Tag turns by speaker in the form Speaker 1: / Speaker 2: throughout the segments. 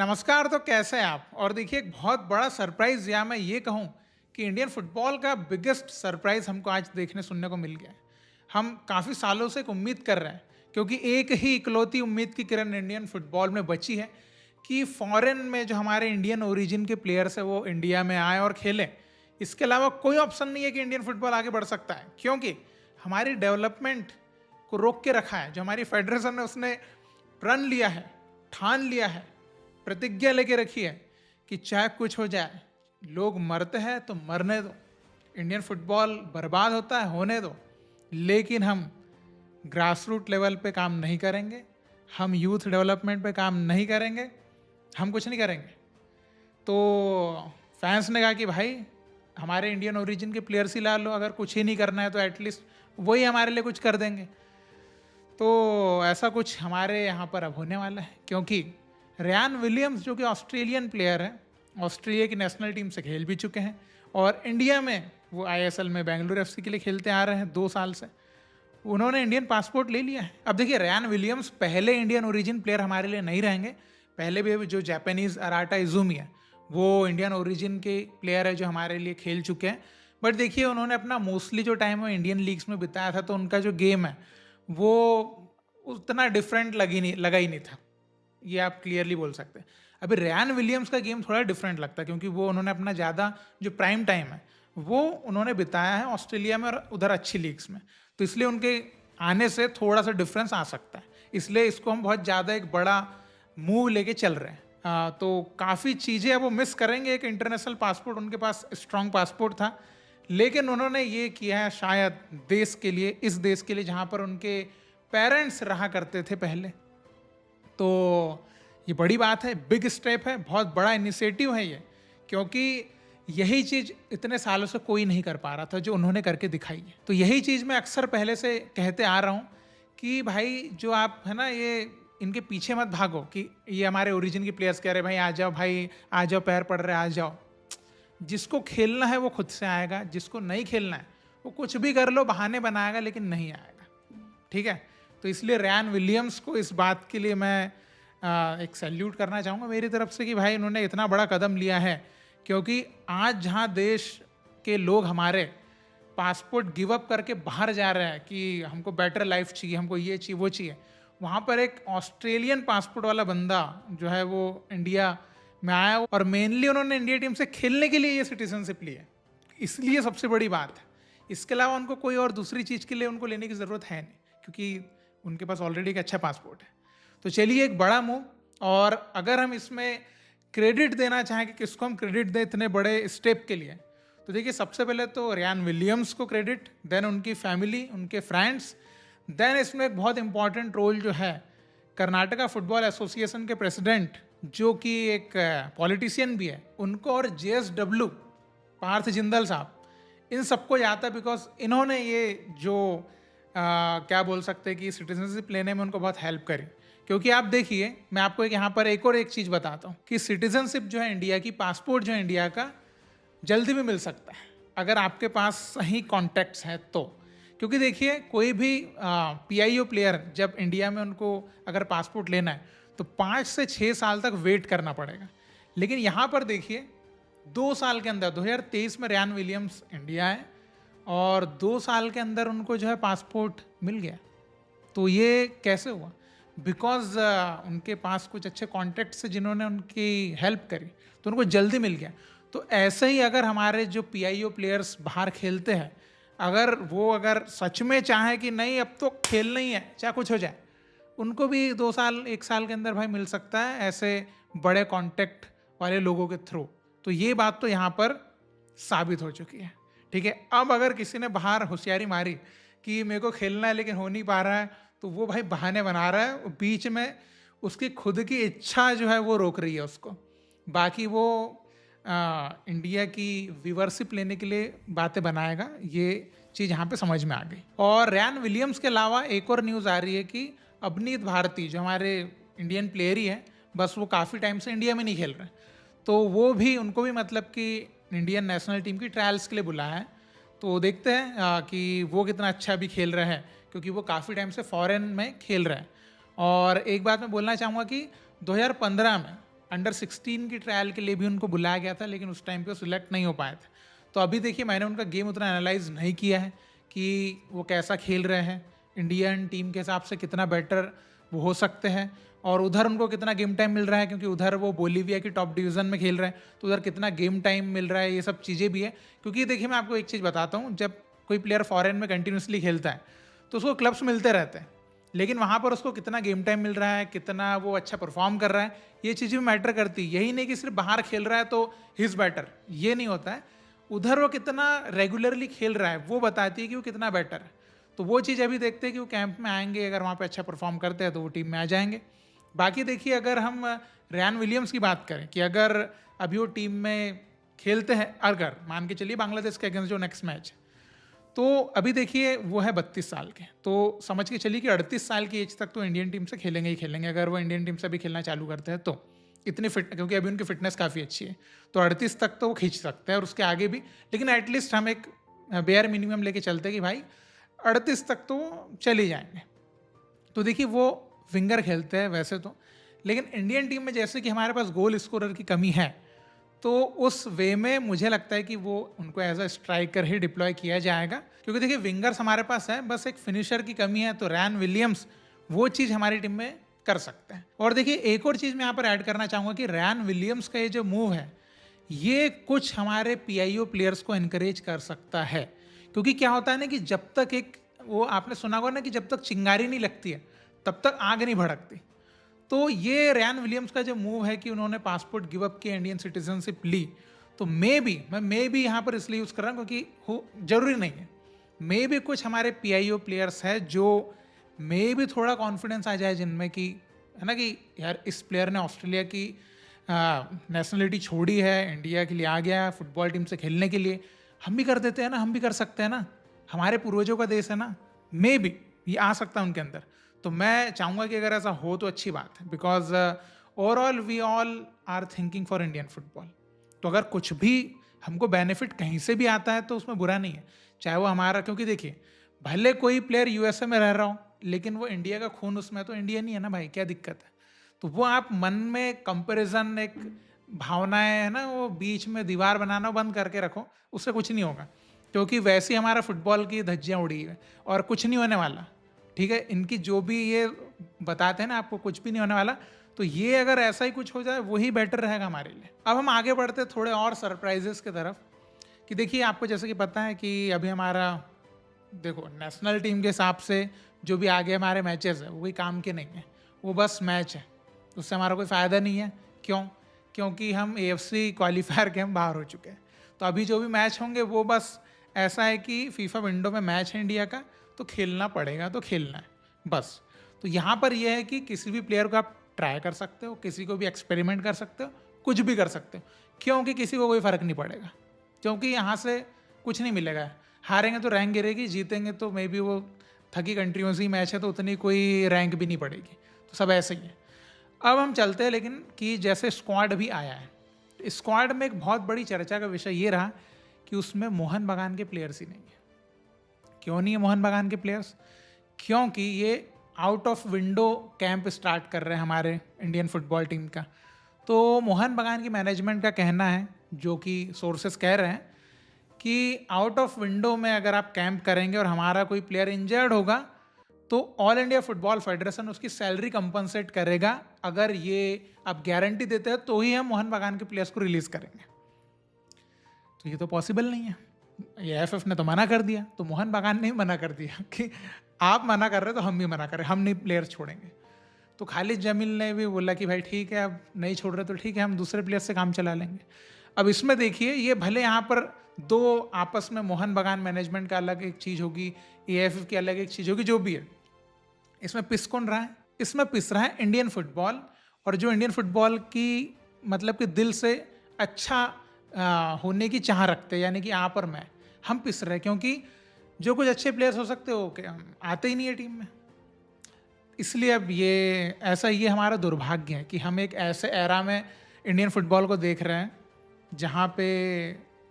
Speaker 1: नमस्कार। तो कैसे हैं आप? और देखिए, एक बहुत बड़ा सरप्राइज़ या मैं ये कहूँ कि इंडियन फुटबॉल का बिगेस्ट सरप्राइज़ हमको आज देखने सुनने को मिल गया है। हम काफ़ी सालों से एक उम्मीद कर रहे हैं, क्योंकि एक ही इकलौती उम्मीद की किरण इंडियन फुटबॉल में बची है कि फॉरेन में जो हमारे इंडियन ओरिजिन के प्लेयर्स हैं वो इंडिया में आएँ और खेलें। इसके अलावा कोई ऑप्शन नहीं है कि इंडियन फुटबॉल आगे बढ़ सकता है, क्योंकि हमारी डेवलपमेंट को रोक के रखा है। जो हमारी फेडरेशन है उसने प्रण लिया है, ठान लिया है, प्रतिज्ञा लेके रखी है कि चाहे कुछ हो जाए, लोग मरते हैं तो मरने दो, इंडियन फुटबॉल बर्बाद होता है होने दो, लेकिन हम ग्रास रूट लेवल पे काम नहीं करेंगे, हम यूथ डेवलपमेंट पे काम नहीं करेंगे, हम कुछ नहीं करेंगे। तो फैंस ने कहा कि भाई हमारे इंडियन ओरिजिन के प्लेयर्स ही ला लो, अगर कुछ ही नहीं करना है तो एटलीस्ट वही हमारे लिए कुछ कर देंगे। तो ऐसा कुछ हमारे यहाँ पर अब होने वाला है, क्योंकि रयान विलियम्स जो कि ऑस्ट्रेलियन प्लेयर है, ऑस्ट्रेलिया की नेशनल टीम से खेल भी चुके हैं और इंडिया में वो आईएसएल में बेंगलुरु एफसी के लिए खेलते आ रहे हैं 2 साल से। उन्होंने इंडियन पासपोर्ट ले लिया है। अब देखिए, रयान विलियम्स पहले इंडियन ओरिजिन प्लेयर हमारे लिए नहीं रहेंगे। पहले भी जो जापानीज़ अराटा इजुमी है वो इंडियन ओरिजिन के प्लेयर है जो हमारे लिए खेल चुके हैं। बट देखिए, उन्होंने अपना मोस्टली जो टाइम है इंडियन लीग्स में बिताया था, तो उनका जो गेम है वो उतना डिफरेंट लगा ही नहीं था, ये आप क्लियरली बोल सकते हैं। अभी रयान विलियम्स का गेम थोड़ा डिफरेंट लगता है, क्योंकि वो उन्होंने अपना ज़्यादा जो प्राइम टाइम है वो उन्होंने बिताया है ऑस्ट्रेलिया में और उधर अच्छी लीग्स में, तो इसलिए उनके आने से थोड़ा सा डिफरेंस आ सकता है। इसलिए इसको हम बहुत ज़्यादा एक बड़ा मूव लेके चल रहे हैं। तो काफ़ी चीज़ें अब वो मिस करेंगे। एक इंटरनेशनल पासपोर्ट उनके पास स्ट्रॉन्ग पासपोर्ट था, लेकिन उन्होंने ये किया है शायद देश के लिए, इस देश के लिए जहाँ पर उनके पेरेंट्स रहा करते थे पहले। तो ये बड़ी बात है, बिग स्टेप है, बहुत बड़ा इनिशिएटिव है ये, क्योंकि यही चीज़ इतने सालों से कोई नहीं कर पा रहा था जो उन्होंने करके दिखाई है। तो यही चीज़ मैं अक्सर पहले से कहते आ रहा हूँ कि भाई जो आप है ना, ये इनके पीछे मत भागो कि ये हमारे ओरिजिन के प्लेयर्स कह रहे भाई आ जाओ, भाई आ जाओ, पैर पड़ रहे आ जाओ। जिसको खेलना है वो खुद से आएगा, जिसको नहीं खेलना है वो कुछ भी कर लो, बहाने बनाएगा, लेकिन नहीं आएगा। ठीक है? तो इसलिए रयान विलियम्स को इस बात के लिए मैं एक सैल्यूट करना चाहूँगा मेरी तरफ से कि भाई इन्होंने इतना बड़ा कदम लिया है। क्योंकि आज जहाँ देश के लोग हमारे पासपोर्ट गिव अप करके बाहर जा रहे हैं कि हमको बेटर लाइफ चाहिए, हमको ये चाहिए वो चाहिए, वहाँ पर एक ऑस्ट्रेलियन पासपोर्ट वाला बंदा जो है वो इंडिया में आया और मेनली उन्होंने इंडिया टीम से खेलने के लिए ये सिटीजनशिप ली है, इसलिए सबसे बड़ी बात है। इसके अलावा उनको कोई और दूसरी चीज़ के लिए उनको लेने की ज़रूरत है नहीं, क्योंकि उनके पास ऑलरेडी एक अच्छा पासपोर्ट है। तो चलिए, एक बड़ा मूव। और अगर हम इसमें क्रेडिट देना चाहें कि किसको हम क्रेडिट दें इतने बड़े स्टेप के लिए, तो देखिए, सबसे पहले तो रयान विलियम्स को क्रेडिट, देन उनकी फैमिली, उनके फ्रेंड्स, देन इसमें एक बहुत इंपॉर्टेंट रोल जो है कर्नाटका फुटबॉल एसोसिएशन के प्रेसिडेंट जो कि एक पॉलिटिशियन भी है, उनको, और JSW पार्थ जिंदल साहब, इन सबको जाता है, बिकॉज इन्होंने ये जो क्या बोल सकते हैं कि सिटीजनशिप लेने में उनको बहुत हेल्प करी। क्योंकि आप देखिए, मैं आपको यहाँ पर एक चीज़ बताता हूँ कि सिटीजनशिप जो है इंडिया की, पासपोर्ट जो है इंडिया का, जल्दी भी मिल सकता है अगर आपके पास सही कॉन्टैक्ट्स हैं तो। क्योंकि देखिए, कोई भी PIO प्लेयर जब इंडिया में उनको अगर पासपोर्ट लेना है तो 5 से 6 साल तक वेट करना पड़ेगा। लेकिन यहाँ पर देखिए, 2 साल के अंदर 2023 में रयान विलियम्स इंडिया आए और 2 साल के अंदर उनको जो है पासपोर्ट मिल गया। तो ये कैसे हुआ? बिकॉज उनके पास कुछ अच्छे कॉन्टैक्ट से जिन्होंने उनकी हेल्प करी, तो उनको जल्दी मिल गया। तो ऐसे ही अगर हमारे जो PIO प्लेयर्स बाहर खेलते हैं, अगर सच में चाहें कि नहीं अब तो खेलना ही है चाहे कुछ हो जाए, उनको भी 2 साल 1 साल के अंदर भाई मिल सकता है ऐसे बड़े कॉन्टैक्ट वाले लोगों के थ्रू। तो ये बात तो यहाँ पर साबित हो चुकी है। ठीक है? अब अगर किसी ने बाहर होशियारी मारी कि मेरे को खेलना है लेकिन हो नहीं पा रहा है, तो वो भाई बहाने बना रहा है, बीच में उसकी खुद की इच्छा जो है वो रोक रही है उसको। बाकी वो इंडिया की व्यूवरशिप लेने के लिए बातें बनाएगा, ये चीज़ यहाँ पे समझ में आ गई। और रयान विलियम्स के अलावा एक और न्यूज़ आ रही है कि अवनीत भारती जो हमारे इंडियन प्लेयर ही है, बस वो काफ़ी टाइम से इंडिया में नहीं खेल रहे, तो वो भी, उनको भी मतलब कि इंडियन नेशनल टीम की ट्रायल्स के लिए बुलाया है। तो देखते हैं कि वो कितना अच्छा भी खेल रहे हैं, क्योंकि वो काफ़ी टाइम से फॉरेन में खेल रहे हैं। और एक बात मैं बोलना चाहूँगा कि 2015 में अंडर 16 की ट्रायल के लिए भी उनको बुलाया गया था, लेकिन उस टाइम पे सिलेक्ट नहीं हो पाए थे। तो अभी देखिए मैंने उनका गेम उतना एनालाइज नहीं किया है कि वो कैसा खेल रहे हैं, इंडियन टीम के हिसाब से कितना बेटर वो हो सकते हैं, और उधर उनको कितना गेम टाइम मिल रहा है, क्योंकि उधर वो बोलीविया की टॉप डिवीज़न में खेल रहे हैं, तो उधर कितना गेम टाइम मिल रहा है, ये सब चीज़ें भी है। क्योंकि देखिए मैं आपको एक चीज़ बताता हूँ, जब कोई प्लेयर फॉरेन में कंटिन्यूसली खेलता है तो उसको क्लब्स मिलते रहते हैं, लेकिन वहाँ पर उसको कितना गेम टाइम मिल रहा है, कितना वो अच्छा परफॉर्म कर रहा है, ये चीज़ें भी मैटर करती है। यही नहीं कि सिर्फ बाहर खेल रहा है तो ही इज़ बेटर, ये नहीं होता है। उधर वो कितना रेगुलरली खेल रहा है वो बताती है कि वो कितना बेटर है। तो वो चीज़ अभी देखते हैं कि वो कैंप में आएंगे, अगर वहाँ पे अच्छा परफॉर्म करते हैं तो वो टीम में आ जाएंगे। बाकी देखिए अगर हम रेयान विलियम्स की बात करें कि अगर अभी वो टीम में खेलते हैं, अगर मान के चलिए बांग्लादेश के अगेंस्ट जो नेक्स्ट मैच, तो अभी देखिए वो है 32 साल के, तो समझ के चलिए कि 38 साल की एज तक तो इंडियन टीम से खेलेंगे ही खेलेंगे, अगर वो इंडियन टीम से भी खेलना चालू करते हैं तो। इतनी फिट, क्योंकि अभी उनकी फिटनेस काफ़ी अच्छी है, तो 38 तक तो वो खींच सकते हैं और उसके आगे भी, लेकिन एटलीस्ट हम एक बेयर मिनिमम लेके चलते हैं कि भाई 38 तक तो चल ही जाएंगे। तो देखिए वो विंगर खेलते हैं वैसे तो, लेकिन इंडियन टीम में जैसे कि हमारे पास गोल स्कोरर की कमी है, तो उस वे में मुझे लगता है कि वो उनको एज अ स्ट्राइकर ही डिप्लॉय किया जाएगा, क्योंकि देखिए विंगर्स हमारे पास है, बस एक फिनिशर की कमी है। तो रेयान विलियम्स वो चीज़ हमारी टीम में कर सकते हैं। और देखिए एक और चीज़ मैं यहाँ पर ऐड करना चाहूँगा कि रेयान विलियम्स का ये जो मूव है, ये कुछ हमारे पीआईओ प्लेयर्स को इनकरेज कर सकता है। क्योंकि क्या होता है ना कि जब तक एक, वो आपने सुना होगा ना कि जब तक चिंगारी नहीं लगती है तब तक आग नहीं भड़कती। तो ये रेयान विलियम्स का जो मूव है कि उन्होंने पासपोर्ट गिव अप किया, इंडियन सिटीजनशिप ली, तो मैं भी यहाँ पर इसलिए यूज़ कर रहा हूँ क्योंकि हो जरूरी नहीं है, मे भी कुछ हमारे पीआईओ प्लेयर्स हैं जो मे भी थोड़ा कॉन्फिडेंस आ जाए जिनमें कि, है ना, कि यार इस प्लेयर ने ऑस्ट्रेलिया की नेशनलिटी छोड़ी है, इंडिया के लिए आ गया फुटबॉल टीम से खेलने के लिए, हम भी कर देते हैं ना, हम भी कर सकते हैं ना, हमारे पूर्वजों का देश है ना, मे भी ये आ सकता है उनके अंदर। तो मैं चाहूँगा कि अगर ऐसा हो तो अच्छी बात है, because overall we all are thinking for Indian football. तो अगर कुछ भी हमको बेनिफिट कहीं से भी आता है तो उसमें बुरा नहीं है, चाहे वो हमारा, क्योंकि देखिए भले कोई प्लेयर यूएसए में रह रहा हो लेकिन वो इंडिया का खून उसमें, तो इंडियन ही है ना भाई, क्या दिक्कत है। तो वो आप मन में कंपैरिजन, एक भावनाएं है ना, वो बीच में दीवार बनाना बंद करके रखो, उससे कुछ नहीं होगा, क्योंकि वैसे ही हमारा फुटबॉल की धज्जियाँ उड़ी है और कुछ नहीं होने वाला। ठीक है, इनकी जो भी ये बताते हैं ना आपको, कुछ भी नहीं होने वाला। तो ये अगर ऐसा ही कुछ हो जाए वही बेटर रहेगा हमारे लिए। अब हम आगे बढ़ते थोड़े और सरप्राइजेस की तरफ, कि देखिए आपको जैसे कि पता है कि अभी हमारा, देखो नेशनल टीम के हिसाब से जो भी आगे हमारे मैचेस है वो कोई काम के नहीं है, वो बस मैच है, उससे हमारा कोई फ़ायदा नहीं है। क्यों? क्योंकि हम एएफसी क्वालिफायर के हम बाहर हो चुके हैं। तो अभी जो भी मैच होंगे वो बस ऐसा है कि फीफा विंडो में मैच है इंडिया का, तो खेलना पड़ेगा, तो खेलना है बस। तो यहाँ पर यह है कि किसी भी प्लेयर को आप ट्राई कर सकते हो, किसी को भी एक्सपेरिमेंट कर सकते हो, कुछ भी कर सकते हो, क्योंकि किसी को कोई फ़र्क नहीं पड़ेगा, क्योंकि यहाँ से कुछ नहीं मिलेगा। हारेंगे तो रैंक गिरेगी, जीतेंगे तो मे बी वो थकी कंट्रियों से ही मैच है तो उतनी कोई रैंक भी नहीं पड़ेगी, तो सब ऐसे ही है। अब हम चलते हैं, लेकिन कि जैसे स्क्वाड भी आया है, स्क्वाड में एक बहुत बड़ी चर्चा का विषय ये रहा कि उसमें मोहन बगान के प्लेयर्स ही नहीं है। क्यों नहीं है मोहन बगान के प्लेयर्स? क्योंकि ये out of window camp start कर रहे हैं हमारे इंडियन फुटबॉल टीम का। तो मोहन बगान की मैनेजमेंट का कहना है, जो कि सोर्सेस कह रहे हैं, कि आउट ऑफ विंडो में अगर आप कैंप करेंगे और हमारा कोई प्लेयर इंजर्ड होगा तो ऑल इंडिया फुटबॉल फेडरेशन उसकी सैलरी कंपनसेट करेगा। अगर ये आप गारंटी देते हैं तो ही हम मोहन बगान के प्लेयर्स को रिलीज़ करेंगे। तो ये तो पॉसिबल नहीं है, ये एफएफ ने तो मना कर दिया, तो मोहन बगान ने मना कर दिया कि आप मना कर रहे हो तो हम भी मना कर रहे हैं, हम नहीं प्लेयर छोड़ेंगे। तो खालिद जमील ने भी बोला कि भाई ठीक है, अब नहीं छोड़ रहे तो ठीक है, हम दूसरे प्लेयर से काम चला लेंगे। अब इसमें देखिए, ये भले यहाँ पर दो आपस में, मोहन बगान मैनेजमेंट का अलग एक चीज़ होगी, एएफएफ की अलग एक चीज़ होगी, जो भी है, इसमें पिस कौन रहा है? इसमें पिस रहा है इंडियन फुटबॉल। और जो इंडियन फुटबॉल की मतलब कि दिल से अच्छा होने की चाह रखते हैं, यानी कि आप और मैं, हम पिस रहे हैं, क्योंकि जो कुछ अच्छे प्लेयर्स हो सकते हो आते ही नहीं है टीम में। इसलिए अब ये ऐसा, ये हमारा दुर्भाग्य है कि हम एक ऐसे एरा में इंडियन फुटबॉल को देख रहे हैं जहाँ पे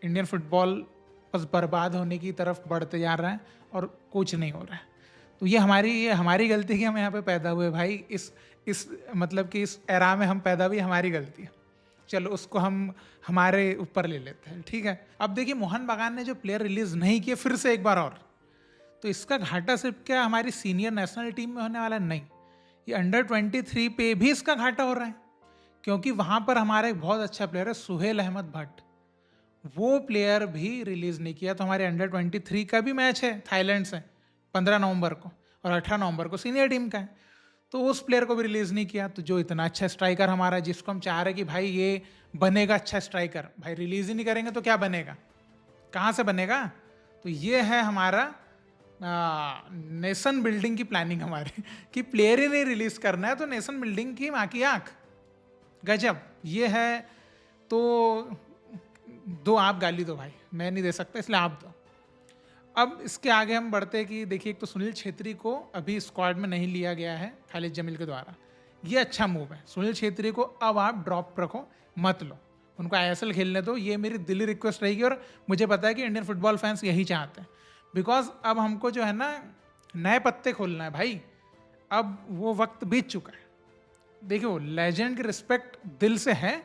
Speaker 1: इंडियन फुटबॉल बस बर्बाद होने की तरफ बढ़ते जा रहा है और कुछ नहीं हो रहा है। तो ये हमारी गलती कि हम यहाँ पे पैदा हुए भाई, इस मतलब कि इस एरा में हम पैदा हुए, हमारी गलती है। चलो उसको हम हमारे ऊपर ले लेते हैं, ठीक है। अब देखिए मोहन बगान ने जो प्लेयर रिलीज नहीं किए फिर से एक बार और, तो इसका घाटा सिर्फ क्या हमारी सीनियर नेशनल टीम में होने वाला नहीं, ये अंडर-23 पे भी इसका घाटा हो रहा है, क्योंकि वहाँ पर हमारा एक बहुत अच्छा प्लेयर है सुहेल अहमद भट्ट, वो प्लेयर भी रिलीज नहीं किया। तो हमारे अंडर-23 का भी मैच है थाईलैंड से 15 नवंबर को, और 18 नवंबर को सीनियर टीम का है, तो उस प्लेयर को भी रिलीज नहीं किया। तो जो इतना अच्छा स्ट्राइकर हमारा, जिसको हम चाह रहे हैं कि भाई ये बनेगा अच्छा स्ट्राइकर, भाई रिलीज ही नहीं करेंगे तो क्या बनेगा, कहाँ से बनेगा। तो ये है हमारा नेशन बिल्डिंग की प्लानिंग हमारी कि प्लेयर ही नहीं रिलीज करना है, तो नेशन बिल्डिंग की माँ की आँख, गजब ये है। तो दो आप गाली दो भाई, मैं नहीं दे सकता इसलिए आप दो। अब इसके आगे हम बढ़ते हैं कि देखिए एक तो सुनील छेत्री को अभी स्क्वाड में नहीं लिया गया है खालिद जमील के द्वारा, ये अच्छा मूव है। सुनील छेत्री को अब आप ड्रॉप रखो, मत लो, उनको ISL खेलने दो, ये मेरी दिली रिक्वेस्ट रहेगी। और मुझे पता है कि इंडियन फुटबॉल फैंस यही चाहते हैं, बिकॉज अब हमको जो है ना नए पत्ते खोलना है भाई, अब वो वक्त बीत चुका है। देखियो लेजेंड की रिस्पेक्ट दिल से है,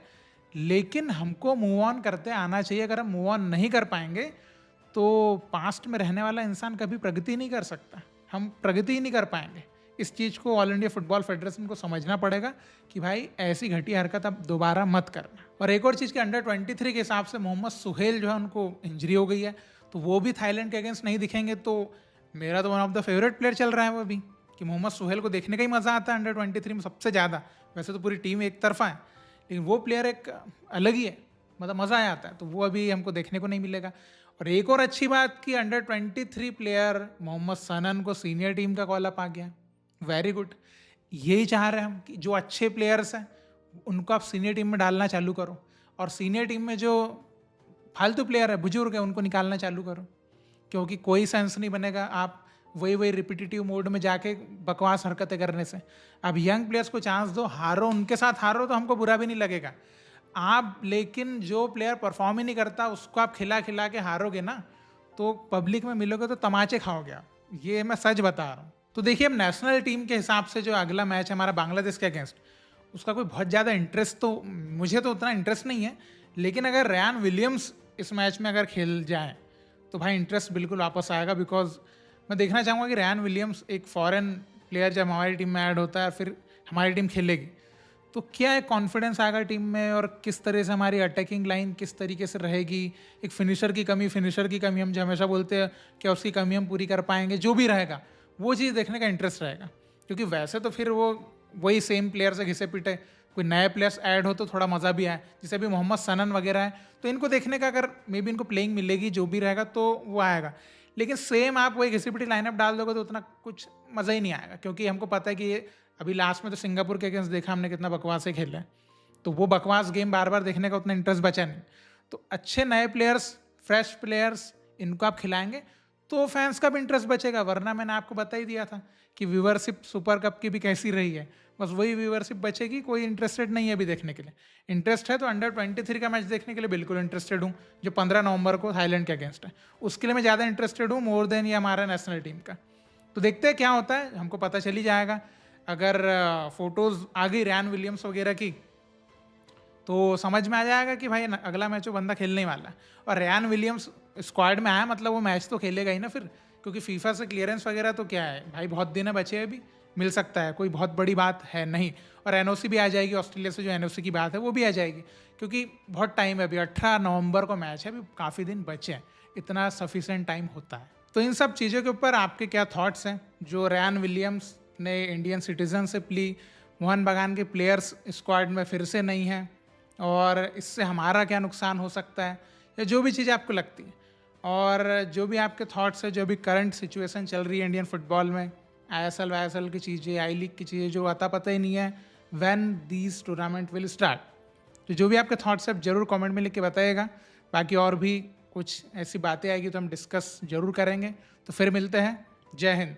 Speaker 1: लेकिन हमको मूव ऑन करते आना चाहिए। अगर हम मूव ऑन नहीं कर पाएंगे तो पास्ट में रहने वाला इंसान कभी प्रगति नहीं कर सकता, हम प्रगति ही नहीं कर पाएंगे। इस चीज़ को ऑल इंडिया फुटबॉल फेडरेशन को समझना पड़ेगा कि भाई ऐसी घटिया हरकत अब दोबारा मत करना। और एक और चीज़ के अंडर-23 के हिसाब से मोहम्मद सुहेल जो है उनको इंजरी हो गई है, तो वो भी थाईलैंड के अगेंस्ट नहीं दिखेंगे। तो मेरा तो one of the favourite player चल रहा है वो अभी, कि मोहम्मद सुहेल को देखने का ही मज़ा आता है अंडर-23 में सबसे ज़्यादा। वैसे तो पूरी टीम एक तरफा है, लेकिन वो प्लेयर एक अलग ही है, मतलब मज़ा आ आता है, तो वो अभी हमको देखने को नहीं मिलेगा। और एक और अच्छी बात कि अंडर-23 प्लेयर मोहम्मद सनन को सीनियर टीम का कॉल अप आ गया, वेरी गुड। यही चाह रहे हैं हम कि जो अच्छे प्लेयर्स हैं उनको आप सीनियर टीम में डालना चालू करो, और सीनियर टीम में जो फालतू प्लेयर है, बुजुर्ग है, उनको निकालना चालू करो, क्योंकि कोई सेंस नहीं बनेगा आप वही रिपीटिटिव मोड में जाके बकवास हरकतें करने से। अब यंग प्लेयर्स को चांस दो, हारो, उनके साथ हारो तो हमको बुरा भी नहीं लगेगा आप, लेकिन जो प्लेयर परफॉर्म ही नहीं करता उसको आप खिला खिला के हारोगे ना, तो पब्लिक में मिलोगे तो तमाचे खाओगे आप, ये मैं सच बता रहा हूँ। तो देखिए अब नेशनल टीम के हिसाब से जो अगला मैच है हमारा बांग्लादेश के अगेंस्ट, उसका कोई बहुत ज़्यादा इंटरेस्ट तो मुझे तो उतना इंटरेस्ट नहीं है, लेकिन अगर रयान विलियम्स इस मैच में अगर खेल जाए तो भाई इंटरेस्ट बिल्कुल वापस आएगा। बिकॉज मैं देखना चाहूँगा कि रयान विलियम्स एक फॉरेन प्लेयर जब हमारी टीम में ऐड होता है, फिर हमारी टीम खेलेगी तो क्या एक कॉन्फिडेंस आएगा टीम में, और किस तरह से हमारी अटैकिंग लाइन किस तरीके से रहेगी। एक फिनिशर की कमी हम जो हमेशा बोलते हैं, क्या उसकी कमी हम पूरी कर पाएंगे, जो भी रहेगा वो चीज़ देखने का इंटरेस्ट रहेगा। क्योंकि वैसे तो फिर वो वही सेम प्लेयर से घिसे पिटे, कोई नए प्लेयर्स ऐड हो तो थोड़ा मज़ा भी आए, जैसे अभी मोहम्मद सनन वगैरह है, तो इनको देखने का अगर मे बी इनको प्लेइंग मिलेगी जो भी रहेगा तो वो आएगा। लेकिन सेम आप वही घिसी पिटी लाइनअप डाल दोगे तो उतना कुछ मज़ा ही नहीं आएगा, क्योंकि हमको पता है कि ये अभी लास्ट में तो सिंगापुर के अगेंस्ट देखा हमने कितना बकवास से खेला है, तो वो बकवास गेम बार बार देखने का उतना इंटरेस्ट बचा नहीं। तो अच्छे नए प्लेयर्स, फ्रेश प्लेयर्स, इनको आप खिलाएंगे तो फैंस का भी इंटरेस्ट बचेगा। वरना मैंने आपको बता ही दिया था कि व्यूवरशिप सुपर कप की भी कैसी रही है, बस वही व्यूवरशिप बचेगी, कोई इंटरेस्टेड नहीं है अभी देखने के लिए। इंटरेस्ट है तो अंडर-23 का मैच देखने के लिए बिल्कुल इंटरेस्टेड हूँ, जो 15 नवंबर को थाईलैंड के अगेंस्ट है, उसके लिए मैं ज़्यादा इंटरेस्टेड हूँ मोर देन ये हमारा नेशनल टीम का। तो देखते हैं क्या होता है, हमको पता चल ही जाएगा। अगर फोटोज़ आ गई रयान विलियम्स वगैरह की तो समझ में आ जाएगा कि भाई अगला मैच वो बंदा खेलने वाला है। और रयान विलियम्स स्क्वाड में आया मतलब वो मैच तो खेलेगा ही ना फिर, क्योंकि फीफा से क्लियरेंस वगैरह तो क्या है भाई, बहुत दिन है बचे हैं, अभी मिल सकता है, कोई बहुत बड़ी बात है नहीं। और एनओसी भी आ जाएगी, ऑस्ट्रेलिया से जो एनओसी की बात है वो भी आ जाएगी, क्योंकि बहुत टाइम है अभी, 18 नवंबर को मैच है, अभी काफ़ी दिन बचे हैं, इतना सफिशेंट टाइम होता है। तो इन सब चीज़ों के ऊपर आपके क्या थॉट्स हैं? जो रयान विलियम्स ने इंडियन सिटीजनशिप ली, मोहन बगान के प्लेयर्स स्क्वाड में फिर से नहीं हैं, और इससे हमारा क्या नुकसान हो सकता है, या जो भी चीज़ें आपको लगती है, और जो भी आपके थॉट्स है, जो भी करंट सिचुएशन चल रही है इंडियन फुटबॉल में, ISL वाईएसएल की चीज़ें, आई लीग की चीज़ें, जो अता पता ही नहीं है when these tournament will start. तो जो भी आपके थॉट्स है जरूर कमेंट में लिख के बताइएगा। बाकी और भी कुछ ऐसी बातें आएगी तो हम डिस्कस जरूर करेंगे। तो फिर मिलते हैं, जय हिंद।